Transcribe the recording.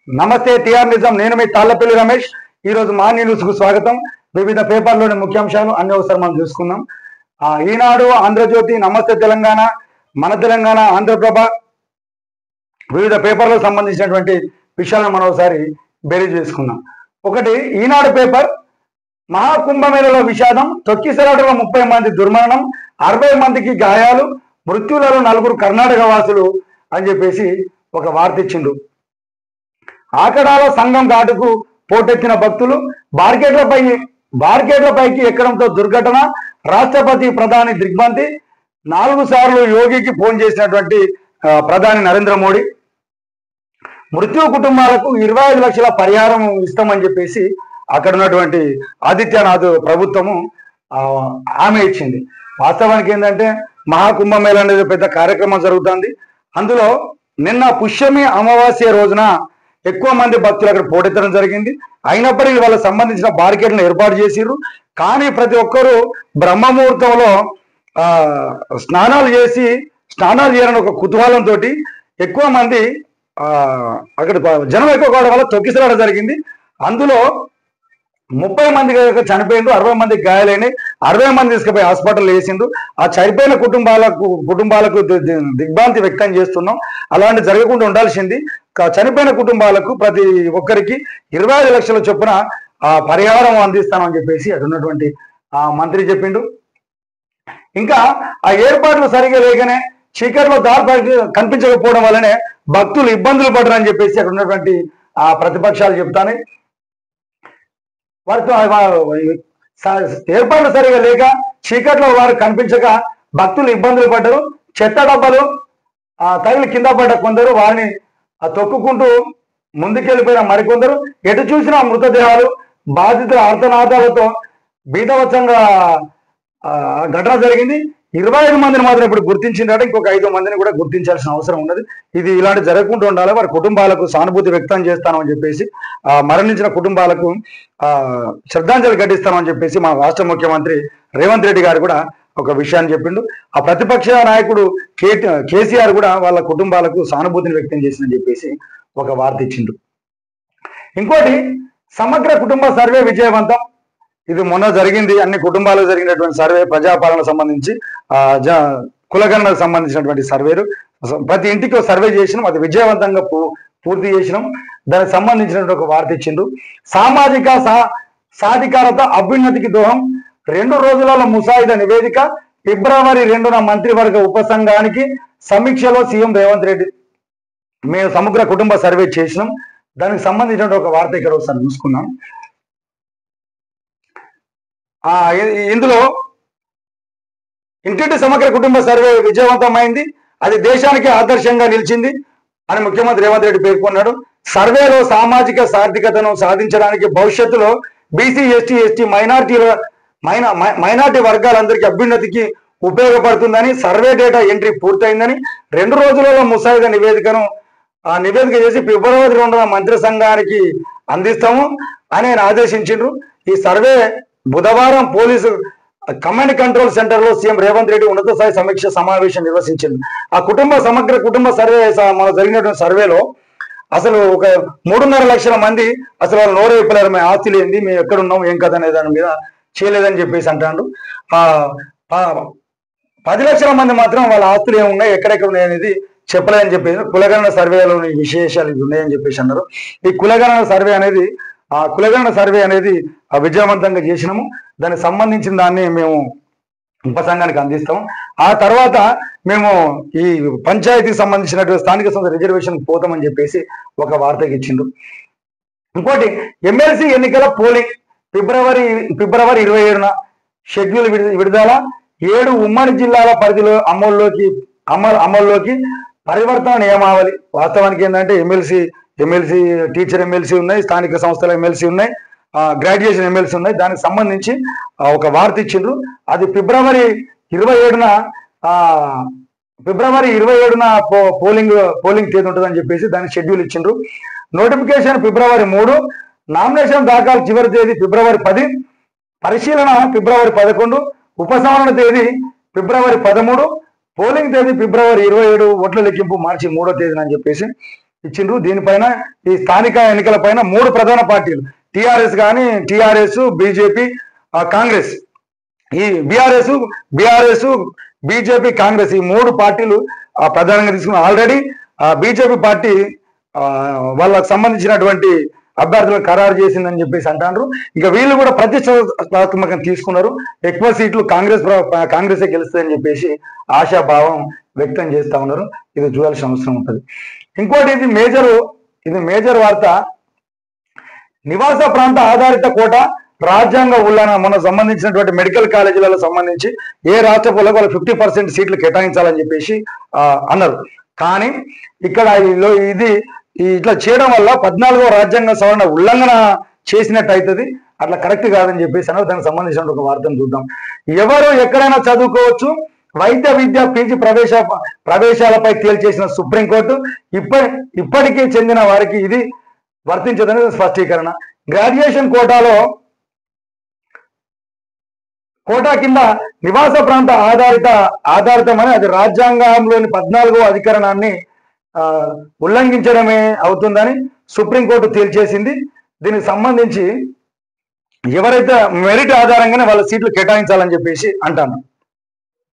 నమస్తే టిఆర్ నిజం. నేను మీ తాళ్లపల్లి రమేష్. ఈ రోజు మార్నింగ్ న్యూస్ కు స్వాగతం. వివిధ పేపర్లోని ముఖ్యాంశాలు అన్ని ఒకసారి మనం చూసుకుందాం. ఈనాడు, ఆంధ్రజ్యోతి, నమస్తే తెలంగాణ, మన తెలంగాణ, ఆంధ్రప్రభ వివిధ పేపర్లకు సంబంధించినటువంటి విషయాలను మనం ఒకసారి బేరీజ్ చేసుకుందాం. ఒకటి, ఈనాడు పేపర్, మహాకుంభమేళలో విషాదం, తొక్కిసలాటలో 30 మంది దుర్మరణం, 60 మందికి గాయాలు, మృత్యులలో 4 కర్ణాటక వాసులు అని చెప్పేసి ఒక వార్త ఇచ్చిండు. ఆకడాల సంఘం ఘాటుకు పోటెత్తిన భక్తులు, బార్కెట్లపైకి ఎక్కడంతో దుర్ఘటన, రాష్ట్రపతి ప్రధాని దిగ్భ్రాంతి, 4 సార్లు యోగికి ఫోన్ చేసినటువంటి ప్రధాని నరేంద్ర మోడీ, మృత్యు కుటుంబాలకు 25 లక్షల పరిహారం ఇస్తామని చెప్పేసి అక్కడ ఉన్నటువంటి ఆదిత్యనాథ్ ప్రభుత్వము హామీ ఇచ్చింది. వాస్తవానికి ఏంటంటే మహాకుంభమేళ అనేది పెద్ద కార్యక్రమం జరుగుతుంది. అందులో నిన్న పుష్యమి అమావాస్య రోజున ఎక్కువ మంది భక్తులు అక్కడ పోటెత్తడం జరిగింది. అయినప్పటికీ వాళ్ళకి సంబంధించిన బార్కెట్లను ఏర్పాటు చేసిర్రు. కానీ ప్రతి ఒక్కరూ బ్రహ్మముహూర్తంలో స్నానాలు చేయాలని ఒక కుతూహలంతో ఎక్కువ మంది అక్కడ జనం ఎక్కువ కావడం వల్ల తొక్కిసలాట జరిగింది. అందులో 30 మంది చనిపోయిండ్రు, 60 మందికి గాయాలైనాయి. 60 మంది తీసుకుపోయి హాస్పిటల్ వేసిండ్రు. ఆ చనిపోయిన కుటుంబాలకు దిగ్భ్రాంతి వ్యక్తం చేస్తున్నాం. అలాంటి జరగకుండా ఉండాల్సింది. చనిపోయిన కుటుంబాలకు ప్రతి ఒక్కరికి 25 లక్షల చొప్పున పరిహారం అందిస్తామని చెప్పేసి అక్కడ ఉన్నటువంటి మంత్రి చెప్పిండు. ఇంకా ఆ ఏర్పాట్లు సరిగా లేకనే చీకట్లో దారి కనిపించకపోవడం వల్లనే భక్తులు ఇబ్బందులు పడరని చెప్పేసి అక్కడ ఉన్నటువంటి ప్రతిపక్షాలు చెప్తానే. వారితో ఏర్పాట్లు సరిగా లేక చీకట్లో వారు కనిపించక భక్తులు ఇబ్బందులు పడ్డారు. చెత్త డబ్బాలు తగిలి కింద పడ్డ కొందరు, వారిని తొక్కుకుంటూ ముందుకెళ్ళిపోయిన మరికొందరు, ఎటు చూసినా మృతదేహాలు, బాధితుల ఆర్తనాదాలతో బీభత్సంగా ఘటన జరిగింది. 25 మందిని మాత్రం ఇప్పుడు గుర్తించిందంటే ఇంకొక 5 మందిని కూడా గుర్తించాల్సిన అవసరం ఉన్నది. ఇది ఇలాంటి జరగకుండా ఉండాలి. వారి కుటుంబాలకు సానుభూతి వ్యక్తం చేస్తామని చెప్పేసి, మరణించిన కుటుంబాలకు శ్రద్ధాంజలి ఘటిస్తామని చెప్పేసి మా రాష్ట్ర ముఖ్యమంత్రి రేవంత్ రెడ్డి గారు కూడా ఒక విషయాన్ని చెప్పిండు. ఆ ప్రతిపక్ష నాయకుడు కేసీఆర్ కూడా వాళ్ళ కుటుంబాలకు సానుభూతిని వ్యక్తం చేసిందని చెప్పేసి ఒక వార్త ఇచ్చిండు. ఇంకోటి, సమగ్ర కుటుంబ సర్వే విజయవంతం. ఇది మొన్న జరిగింది. అన్ని కుటుంబాలకు జరిగినటువంటి సర్వే, ప్రజాపాలన సంబంధించి కులగణనకు సంబంధించినటువంటి సర్వేలు, ప్రతి ఇంటికి సర్వే చేసినాం. అది విజయవంతంగా పూర్తి చేసినాం. దానికి సంబంధించినటువంటి ఒక వార్త ఇచ్చిండు. సామాజిక సాధికారత అభ్యున్నతికి దోహం, 2 రోజులలో ముసాయిదా నివేదిక, ఫిబ్రవరి 2న మంత్రివర్గ ఉపసంఘానికి సమీక్షలో సీఎం రేవంత్ రెడ్డి. మేము సమగ్ర కుటుంబ సర్వే చేసినాం. దానికి సంబంధించిన ఒక వార్త ఇక్కడ ఒకసారి చూసుకున్నాం. ఇందులో ఇంటింటి సమగ్ర కుటుంబ సర్వే విజయవంతమైంది. అది దేశానికి ఆదర్శంగా నిలిచింది అని ముఖ్యమంత్రి రేవంత్ రెడ్డి పేర్కొన్నాడు. సర్వేలో సామాజిక సార్థికతను సాధించడానికి భవిష్యత్తులో బీసీ, ఎస్టీ మైనార్టీ వర్గాలందరికీ అభ్యున్నతికి ఉపయోగపడుతుందని, సర్వే డేటా ఎంట్రీ పూర్తయిందని, 2 రోజులలో ముసాయిదా నివేదిక చేసి ఫిబ్రవరి 2న మంత్రి సంఘానికి అందిస్తాము అని ఆయన ఆదేశించిండ్రు. ఈ సర్వే బుధవారం పోలీసు కమాండ్ కంట్రోల్ సెంటర్ లో సీఎం రేవంత్ రెడ్డి ఉన్నత స్థాయి సమీక్ష సమావేశం నిర్వహించింది. ఆ సమగ్ర కుటుంబ సర్వే మన జరిగినటువంటి సర్వేలో అసలు ఒక 3.5 లక్షల మంది అసలు వాళ్ళు నోరు విప్పలేరు. మేము ఆస్తి లేనిది, మేము ఎక్కడున్నాం, ఏం కథ అనే దాని మీద చేయలేదని చెప్పేసి అంటాడు. 10 లక్షల మంది మాత్రం వాళ్ళ ఆస్తులు ఏమున్నాయి, ఎక్కడెక్కడ ఉన్నాయి అనేది చెప్పలేదని చెప్పేసి కులగణన సర్వేలోని విశేషాలు ఇవి ఉన్నాయని చెప్పేసి అన్నారు. ఈ కులగణన సర్వే అనేది విజయవంతంగా చేసినాము. దానికి సంబంధించిన దాన్ని మేము ఉపసంఘానికి అందిస్తాము. ఆ తర్వాత మేము ఈ పంచాయతీకి సంబంధించినటువంటి స్థానిక సంస్థ రిజర్వేషన్ పోతామని చెప్పేసి ఒక వార్తకి ఇచ్చిండు. ఇంకోటి, ఎమ్మెల్సీ ఎన్నికల పోలింగ్ ఫిబ్రవరి 27న షెడ్యూల్ విడుదల, 7 ఉమ్మడి జిల్లాల పరిధిలో అమల్లోకి పరివర్తన నియమావళి. వాస్తవానికి ఏంటంటే ఎమ్మెల్సీ టీచర్ ఎమ్మెల్సీ ఉన్నాయి, స్థానిక సంస్థల ఎమ్మెల్సీ ఉన్నాయి, గ్రాడ్యుయేషన్ ఎమ్మెల్సీ ఉన్నాయి. దానికి సంబంధించి ఒక వార్త ఇచ్చిండ్రు. అది ఫిబ్రవరి 27న పోలింగ్ తేదీ ఉంటుందని చెప్పేసి దానికి షెడ్యూల్ ఇచ్చిండ్రు. నోటిఫికేషన్ ఫిబ్రవరి 3, నామినేషన్ దాఖలు చివరి తేదీ ఫిబ్రవరి 10, పరిశీలన ఫిబ్రవరి 11, ఉపసంహరణ తేదీ ఫిబ్రవరి 13, పోలింగ్ తేదీ ఫిబ్రవరి 27, ఓట్ల లెక్కింపు మార్చి 3వ తేదీన అని చెప్పేసి ఇచ్చిండ్రు. దీనిపైన ఈ స్థానిక ఎన్నికల పైన 3 ప్రధాన పార్టీలు టిఆర్ఎస్, బీజేపీ, కాంగ్రెస్, ఈ బీఆర్ఎస్, బీజేపీ, కాంగ్రెస్ ఈ 3 పార్టీలు ప్రధానంగా తీసుకున్న. ఆల్రెడీ బీజేపీ పార్టీ వాళ్ళకు సంబంధించినటువంటి అభ్యర్థులను ఖరారు చేసిందని చెప్పేసి అంటారు. ఇంకా వీళ్ళు కూడా ప్రతిష్టాత్మకంగా తీసుకున్నారు. ఎక్కువ సీట్లు కాంగ్రెసే గెలుస్తుందని చెప్పేసి ఆశాభావం వ్యక్తం చేస్తా ఉన్నారు. ఇది చూడాల్సిన అవసరం ఉంటుంది. ఇంకోటి ఇది మేజర్ వార్త. నివాస ప్రాంత ఆధారిత కోట రాజ్యాంగ ఉల్లంఘన. మొన్న సంబంధించినటువంటి మెడికల్ కాలేజీలలో సంబంధించి ఏ రాష్ట్ర పోలకు వాళ్ళు 50% సీట్లు కేటాయించాలని చెప్పేసి అన్నారు. కానీ ఇక్కడ ఇది ఇట్లా చేయడం వల్ల 14వ రాజ్యాంగ సవరణ ఉల్లంఘన చేసినట్టు అవుతుంది. అట్లా కరెక్ట్ కాదని చెప్పేసి అన్నారు. దానికి సంబంధించిన ఒక వార్తను చూద్దాం. ఎవరు ఎక్కడైనా చదువుకోవచ్చు, వైద్య విద్య పీజీ ప్రవేశాలపై తేల్చేసిన సుప్రీంకోర్టు ఇప్పటికే చెందిన వారికి ఇది వర్తించదని స్పష్టీకరణ. గ్రాడ్యుయేషన్ కోటా కింద నివాస ప్రాంత ఆధారితమని అది రాజ్యాంగంలోని 14వ అధికరణాన్ని ఉల్లంఘించడమే అవుతుందని సుప్రీంకోర్టు తేల్చేసింది. దీనికి సంబంధించి ఎవరైతే మెరిట్ ఆధారంగానే వాళ్ళ సీట్లు కేటాయించాలని చెప్పేసి అంటాను.